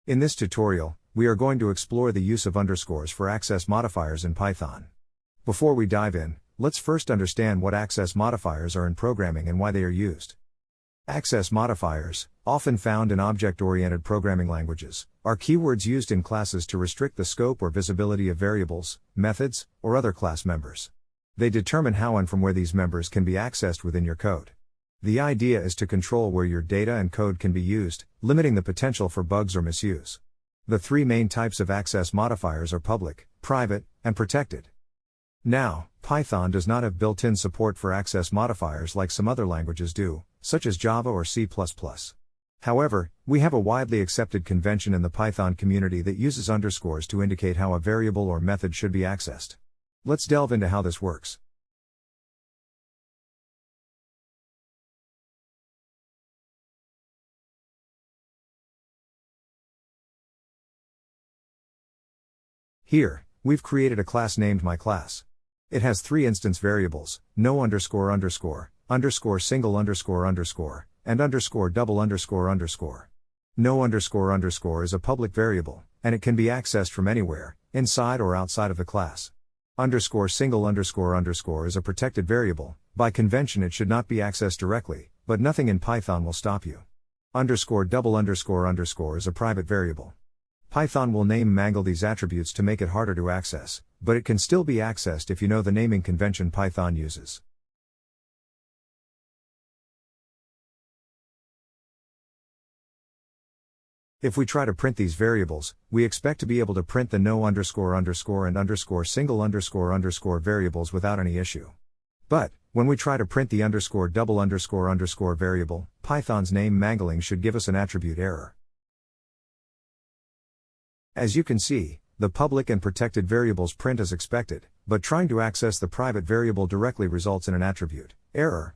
In this tutorial, we are going to explore the use of underscores for access modifiers in Python. Before we dive in, let's first understand what access modifiers are in programming and why they are used. Access modifiers, often found in object-oriented programming languages, are keywords used in classes to restrict the scope or visibility of variables, methods, or other class members. They determine how and from where these members can be accessed within your code. The idea is to control where your data and code can be used, limiting the potential for bugs or misuse. The three main types of access modifiers are public, private, and protected. Now, Python does not have built-in support for access modifiers like some other languages do, such as Java or C++. However, we have a widely accepted convention in the Python community that uses underscores to indicate how a variable or method should be accessed. Let's delve into how this works. Here, we've created a class named myClass. It has three instance variables, no underscore underscore, underscore single underscore underscore, and underscore double underscore underscore. No underscore underscore is a public variable, and it can be accessed from anywhere, inside or outside of the class. Underscore single underscore underscore is a protected variable. By convention it should not be accessed directly, but nothing in Python will stop you. Underscore double underscore underscore is a private variable. Python will mangle these attributes to make it harder to access, but it can still be accessed if you know the naming convention Python uses. If we try to print these variables, we expect to be able to print the no underscore underscore and underscore single underscore underscore variables without any issue. But, when we try to print the underscore double underscore underscore variable, Python's name mangling should give us an attribute error. As you can see, the public and protected variables print as expected, but trying to access the private variable directly results in an attribute error.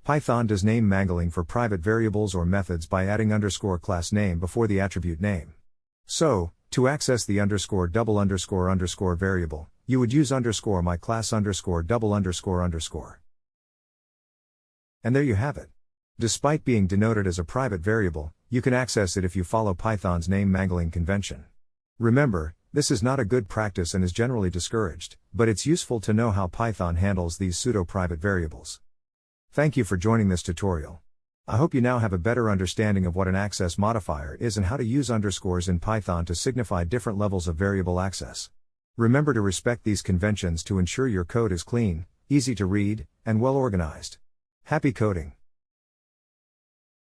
Python does name mangling for private variables or methods by adding underscore class name before the attribute name. So, to access the underscore double underscore underscore variable, you would use underscore myClass underscore double underscore underscore. And there you have it. Despite being denoted as a private variable, you can access it if you follow Python's name mangling convention. Remember, this is not a good practice and is generally discouraged, but it's useful to know how Python handles these pseudo-private variables. Thank you for joining this tutorial. I hope you now have a better understanding of what an access modifier is and how to use underscores in Python to signify different levels of variable access. Remember to respect these conventions to ensure your code is clean, easy to read, and well organized. Happy coding!